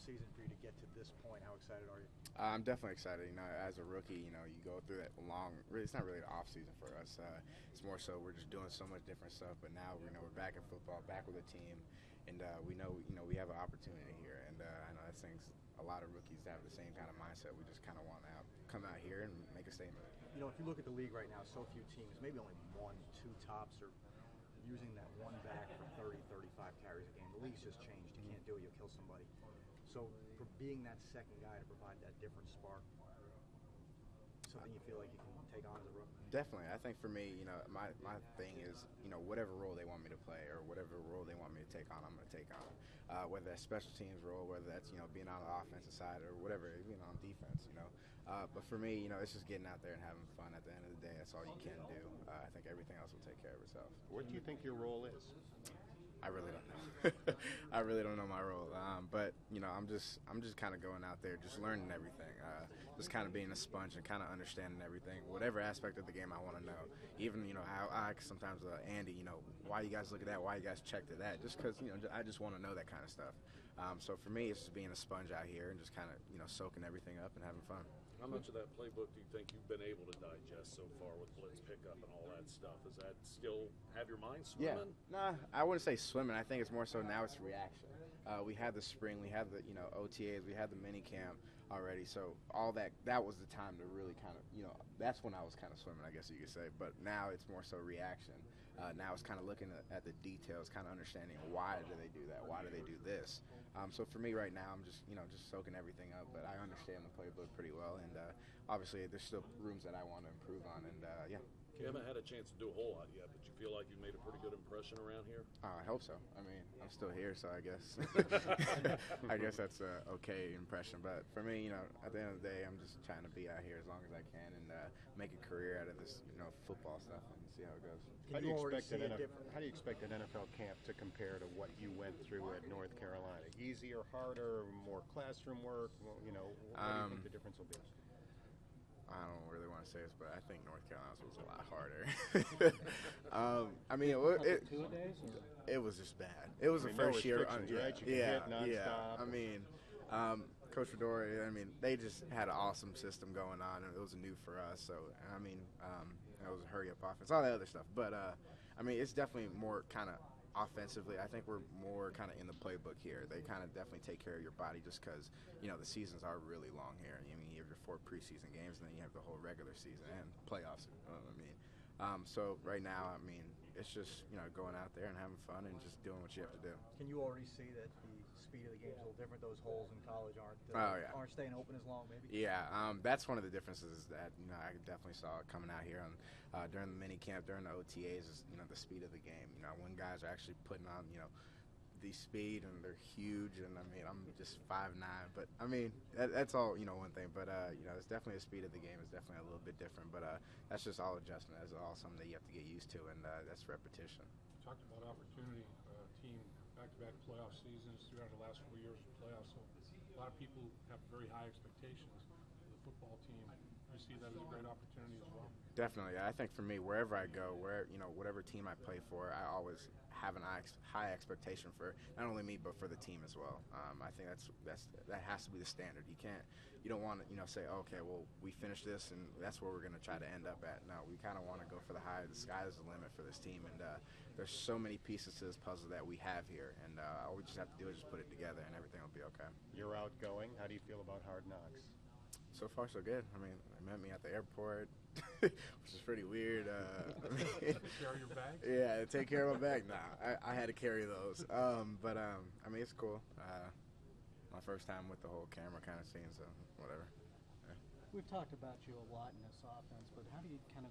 season for you to get to this point. How excited are you? I'm definitely excited. As a rookie, you go through that long. It's not really an off season for us. It's more so we're just doing so much different stuff. But now, we're back in football, back with a team, and we know, we have an opportunity here. And I know that things a lot of rookies have the same kind of mindset. We just kind of want to come out here and make a statement. If you look at the league right now, so few teams, maybe only one, two tops are using that one back for 30, 35 carries a game. The league's just changed. You can't do it. You'll kill somebody. So for being that second guy to provide that different spark, something you feel like you can take on as a rookie? Definitely. I think for me, my thing is, whatever role they want me to play or whatever role they want me to take on, I'm going to take on. Whether that's special teams role, whether that's, being on the offensive side or whatever, on defense, But for me, it's just getting out there and having fun at the end of the day. That's all you can do. I think everything else will take care of itself. What do you think your role is? I really don't know. I really don't know my role. But I'm just kind of going out there, just learning everything, just kind of being a sponge and kind of understanding everything, whatever aspect of the game I want to know. Even I sometimes Andy, why you guys look at that? Why you guys check to that? Just because I just want to know that kind of stuff. So for me, it's just being a sponge out here and just kind of soaking everything up and having fun. How much of that playbook do you think you've been able to digest so far with blitz pickup and all that stuff? Does that still have your mind swimming? Yeah. Nah, I wouldn't say swimming. I think it's more so now it's reaction. We had the spring, we had the OTAs, we had the mini camp already. So all that was the time to really kind of that's when I was kind of swimming, I guess you could say. But now it's more so reaction. Now it's kind of looking at the details, kind of understanding why do they do that, why do they do this. So for me right now, I'm just just soaking everything up. But I understand the playbook pretty well, and obviously there's still rooms that I want to improve on. And yeah. You haven't had a chance to do a whole lot yet, but you feel like you've made a pretty good impression around here? I hope so. I mean, I'm still here, so I guess I guess that's a okay impression. But for me, at the end of the day, I'm just trying to be out here as long as I can and make a career out of this, football stuff and see how it goes. How do you expect an NFL camp to compare to what you went through at North Carolina? Easier, harder, more classroom work? What do you think the difference will be? I don't really want to say this, but I think North Carolina's was a lot harder. I mean, it was just bad. It was the first year. Right? You hit nonstop. I mean, Coach Fedora, they just had an awesome system going on, and it was new for us. So, it was a hurry-up offense, all that other stuff. But, it's definitely more kind of offensively. I think we're more kind of in the playbook here. They kind of definitely take care of your body just because, the seasons are really long here. You have your 4 preseason games, and then you have the whole regular season and playoffs. So right now, it's just, going out there and having fun and just doing what you have to do. Can you already see that the speed of the game is a little different? Those holes in college aren't staying open as long, maybe? Yeah, that's one of the differences that, I definitely saw coming out here on during the mini camp, during the OTAs, is, the speed of the game. When guys are actually putting on, the speed, and they're huge, and I'm just 5'9", but that's all one thing, but it's definitely the speed of the game is definitely a little bit different, but that's just all adjustment. That's all something that you have to get used to, and that's repetition. You talked about opportunity, team back-to-back playoff seasons throughout the last 4 years of playoffs, so a lot of people have very high expectations for the football team. You see that as a great opportunity as well? Definitely. I think for me, wherever I go, whatever team I play for, I always have an high expectation for not only me but for the team as well. I think that has to be the standard. You don't want to say, okay, well, we finished this and that's where we're going to try to end up at. No, we kind of want to go for the high. The sky is the limit for this team, and there's so many pieces to this puzzle that we have here, and all we just have to do is just put it together, and everything will be okay. You're outgoing. How do you feel about Hard Knocks? So far, so good. They met me at the airport, which is pretty weird. Carry your bags? Yeah, take care of my bag. Nah, I had to carry those. But it's cool. My first time with the whole camera kind of scene, so whatever. Yeah. We've talked about you a lot in this offense, but how do you kind of